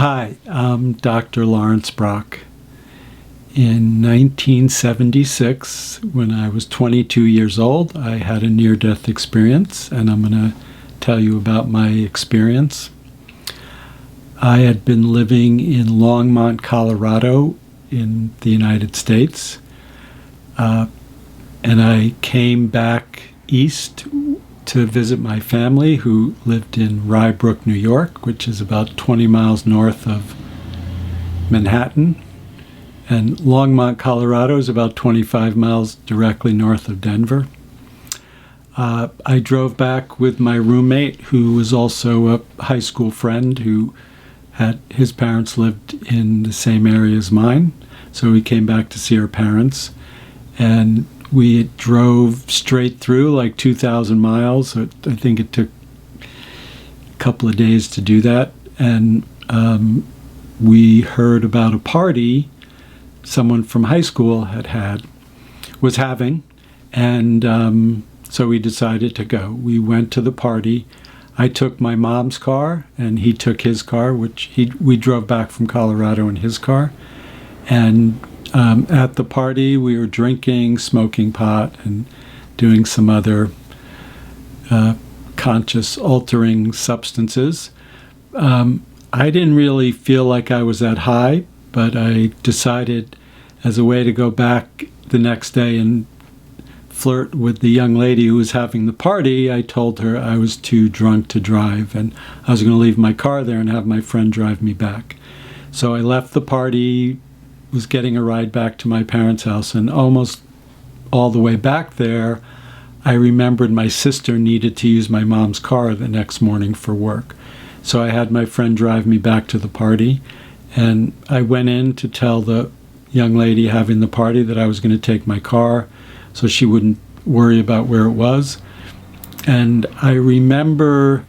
Hi, I'm Dr. Laurence Brock. In 1976, when I was 22 years old, I had a near-death experience, and I'm going to tell you about my experience. I had been living in Longmont, Colorado, in the United States, and I came back east to visit my family who lived in Rye Brook, New York, which is about 20 miles north of Manhattan. And Longmont, Colorado is about 25 miles directly north of Denver. I drove back with my roommate, who was also a high school friend who had his parents lived in the same area as mine. So we came back to see our parents. And we drove straight through like 2,000 miles. I think it took a couple of days to do that. And we heard about a party someone from high school was having. And so we decided to go. We went to the party. I took my mom's car, and he took his car, we drove back from Colorado in his car. And at the party, we were drinking, smoking pot, and doing some other conscious altering substances. I didn't really feel like I was that high, but I decided as a way to go back the next day and flirt with the young lady who was having the party, I told her I was too drunk to drive, and I was going to leave my car there and have my friend drive me back. So I left the party, was getting a ride back to my parents' house, and almost all the way back there, I remembered my sister needed to use my mom's car the next morning for work. So I had my friend drive me back to the party, and I went in to tell the young lady having the party that I was going to take my car so she wouldn't worry about where it was. And I remember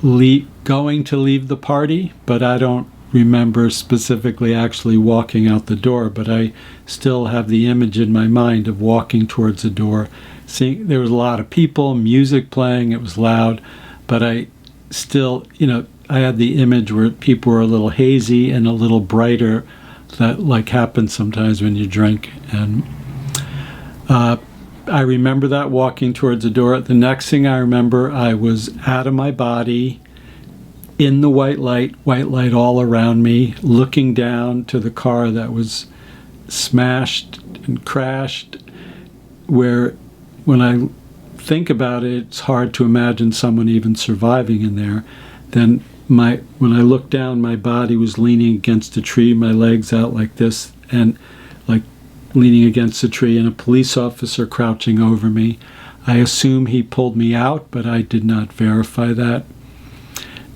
going to leave the party, but I don't remember specifically actually walking out the door, but I still have the image in my mind of walking towards the door, seeing there was a lot of people, music playing, it was loud, but I still, I had the image where people were a little hazy and a little brighter, that like happens sometimes when you drink. And I remember that, walking towards the door. The next thing I remember, I was out of my body, in the white light all around me, looking down to the car that was smashed and crashed, where when I think about it, it's hard to imagine someone even surviving in there. Then when I looked down, my body was leaning against a tree, my legs out like this, and like leaning against a tree, and a police officer crouching over me. I assume he pulled me out, but I did not verify that.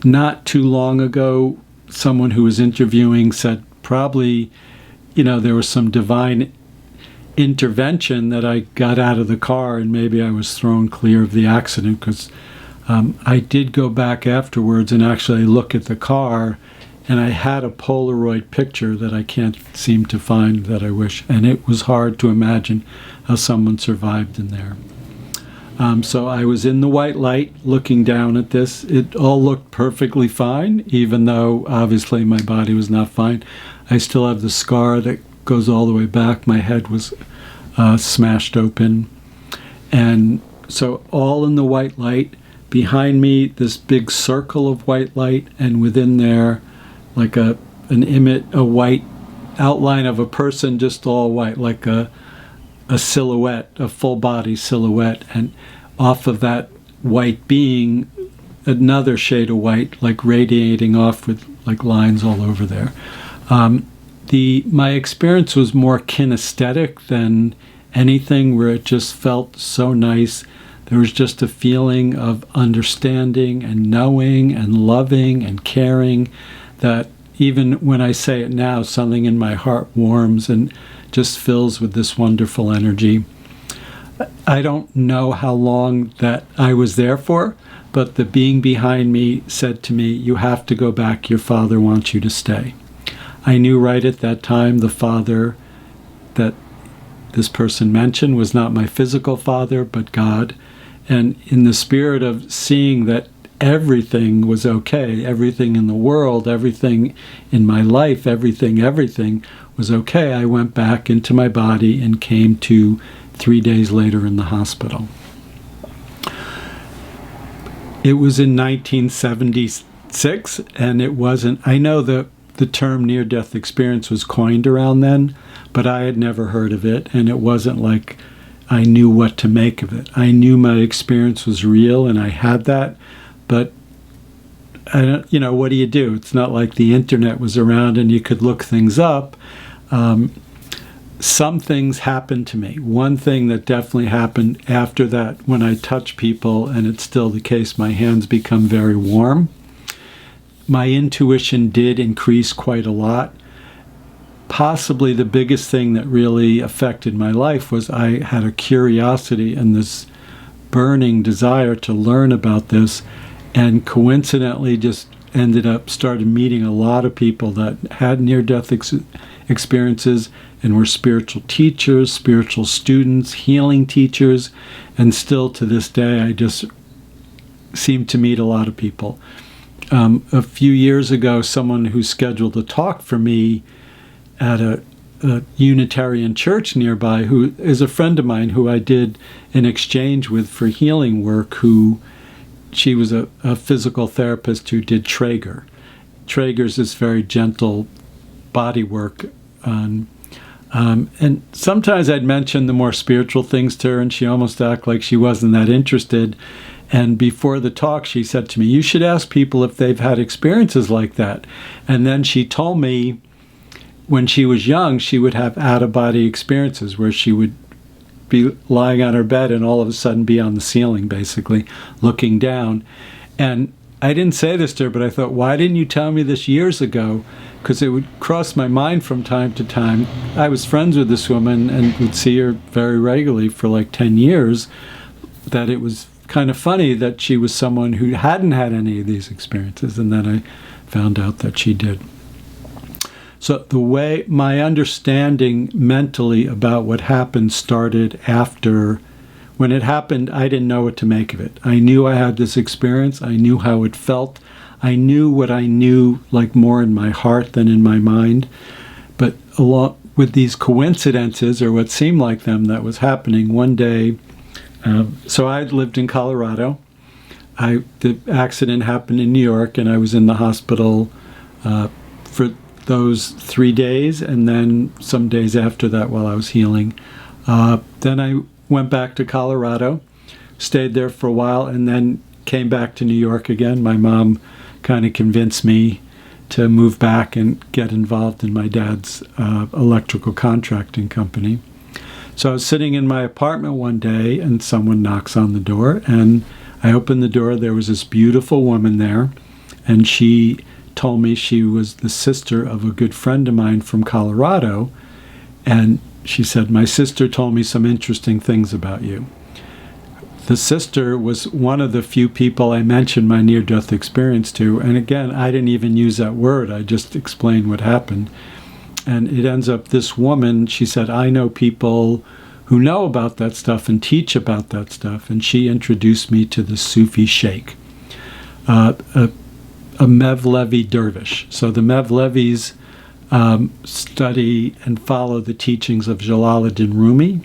Not too long ago, someone who was interviewing said probably, there was some divine intervention that I got out of the car and maybe I was thrown clear of the accident, because I did go back afterwards and actually look at the car, and I had a Polaroid picture that I can't seem to find that I wish, and it was hard to imagine how someone survived in there. So I was in the white light looking down at this. It all looked perfectly fine, even though obviously my body was not fine. I still have the scar that goes all the way back. My head was smashed open. And so all in the white light. Behind me, this big circle of white light, and within there, like a white outline of a person, just all white, like a silhouette, a full body silhouette, and off of that white being, another shade of white, like radiating off with like lines all over there. My experience was more kinesthetic than anything, where it just felt so nice. There was just a feeling of understanding and knowing and loving and caring that even when I say it now, something in my heart warms and just fills with this wonderful energy. I don't know how long that I was there for, but the being behind me said to me, "You have to go back. Your father wants you to stay." I knew right at that time the father that this person mentioned was not my physical father, but God. And in the spirit of seeing that everything was okay. Everything in the world, everything in my life, everything was okay. I went back into my body and came to 3 days later in the hospital. It was in 1976, and it wasn't, I know the term near-death experience was coined around then, but I had never heard of it, and it wasn't like I knew what to make of it. I knew my experience was real, and I had that, but I don't, what do you do? It's not like the internet was around and you could look things up. Some things happened to me. One thing that definitely happened after that, when I touch people, and it's still the case, my hands become very warm. My intuition did increase quite a lot. Possibly the biggest thing that really affected my life was I had a curiosity and this burning desire to learn about this, and coincidentally just started meeting a lot of people that had near-death experiences and were spiritual teachers, spiritual students, healing teachers, and still to this day I just seem to meet a lot of people. A few years ago, someone who scheduled a talk for me at a Unitarian church nearby, who is a friend of mine who I did an exchange with for healing work, she was a physical therapist who did Traeger. Traeger's this very gentle body work. And sometimes I'd mention the more spiritual things to her, and she almost acted like she wasn't that interested. And before the talk, she said to me, "You should ask people if they've had experiences like that." And then she told me when she was young, she would have out-of-body experiences where she would be lying on her bed and all of a sudden be on the ceiling, basically, looking down. And I didn't say this to her, but I thought, why didn't you tell me this years ago? Because it would cross my mind from time to time. I was friends with this woman and would see her very regularly for like 10 years, that it was kind of funny that she was someone who hadn't had any of these experiences, and then I found out that she did. So the way my understanding mentally about what happened started after. When it happened, I didn't know what to make of it. I knew I had this experience. I knew how it felt. I knew what I knew, like more in my heart than in my mind. But along with these coincidences, or what seemed like them, that was happening one day. So I lived in Colorado. The accident happened in New York, and I was in the hospital for those 3 days, and then some days after that while I was healing. Then I went back to Colorado, stayed there for a while, and then came back to New York again. My mom kind of convinced me to move back and get involved in my dad's electrical contracting company. So I was sitting in my apartment one day, and someone knocks on the door, and I opened the door. There was this beautiful woman there, and she told me she was the sister of a good friend of mine from Colorado, and she said, "My sister told me some interesting things about you." The sister was one of the few people I mentioned my near-death experience to, and again, I didn't even use that word. I just explained what happened. And it ends up this woman, she said, "I know people who know about that stuff and teach about that stuff," and she introduced me to the Sufi sheikh, a Mevlevi dervish. So the Mevlevis study and follow the teachings of Jalaluddin Rumi,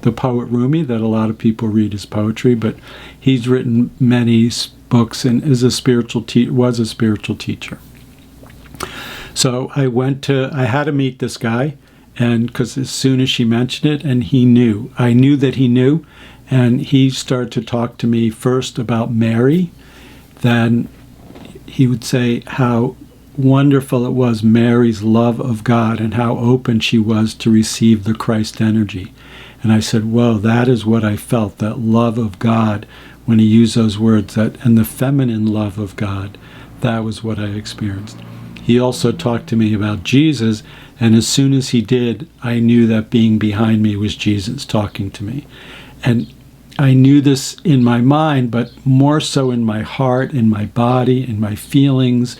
the poet Rumi that a lot of people read as poetry, but he's written many books and was a spiritual teacher. So I had to meet this guy, and because as soon as she mentioned it, and I knew that he knew, and he started to talk to me first about Mary. Then he would say how wonderful it was, Mary's love of God, and how open she was to receive the Christ energy. And I said, whoa, that is what I felt, that love of God, when he used those words, and the feminine love of God, that was what I experienced. He also talked to me about Jesus, and as soon as he did, I knew that being behind me was Jesus talking to me. And I knew this in my mind, but more so in my heart, in my body, in my feelings,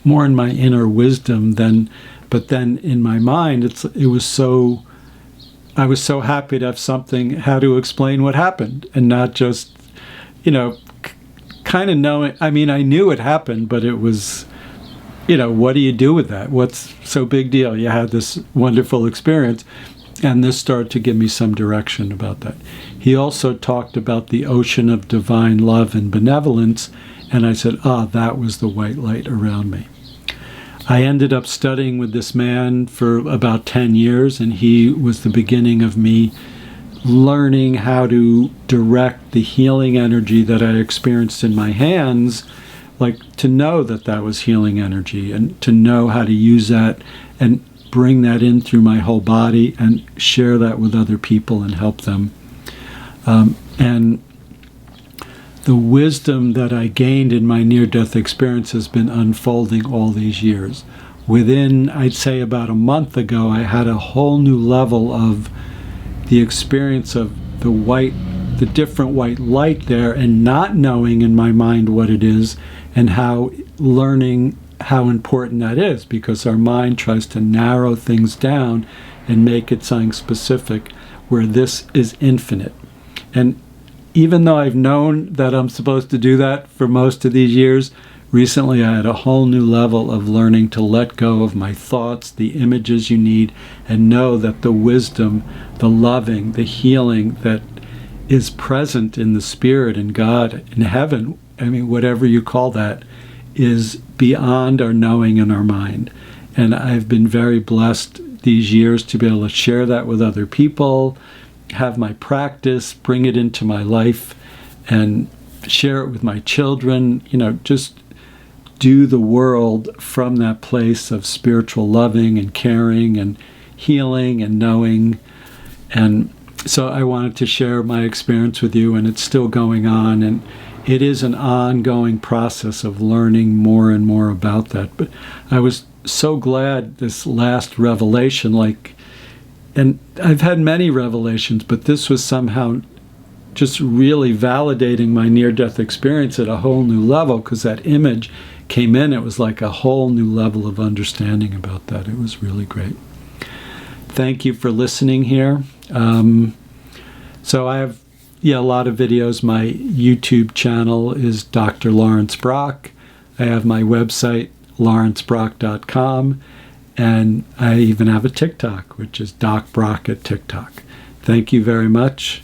more in my inner wisdom but then in my mind, I was so happy to have something, how to explain what happened, and not just, kind of knowing, I mean, I knew it happened, but it was, what do you do with that? What's so big deal? You had this wonderful experience. And this started to give me some direction about that. He also talked about the ocean of divine love and benevolence, and I said, that was the white light around me. I ended up studying with this man for about 10 years, and he was the beginning of me learning how to direct the healing energy that I experienced in my hands, like to know that that was healing energy and to know how to use that and bring that in through my whole body and share that with other people and help them. And the wisdom that I gained in my near-death experience has been unfolding all these years. Within, I'd say about a month ago, I had a whole new level of the experience of the different white light there, and not knowing in my mind what it is, and how learning how important that is, because our mind tries to narrow things down and make it something specific, where this is infinite. And even though I've known that I'm supposed to do that for most of these years, recently I had a whole new level of learning to let go of my thoughts, the images you need, and know that the wisdom, the loving, the healing that is present in the Spirit and God in heaven, I mean, whatever you call that, is beyond our knowing in our mind. And I've been very blessed these years to be able to share that with other people, have my practice, bring it into my life, and share it with my children, just do the world from that place of spiritual loving and caring and healing and knowing. And so I wanted to share my experience with you, and it's still going on, and it is an ongoing process of learning more and more about that. But I was so glad this last revelation, and I've had many revelations, but this was somehow just really validating my near-death experience at a whole new level, because that image came in. It was like a whole new level of understanding about that. It was really great. Thank you for listening here. So I have a lot of videos. My YouTube channel is Dr. Laurence Brock. I have my website, laurencebrock.com, and I even have a TikTok, which is Doc Brock at TikTok. Thank you very much.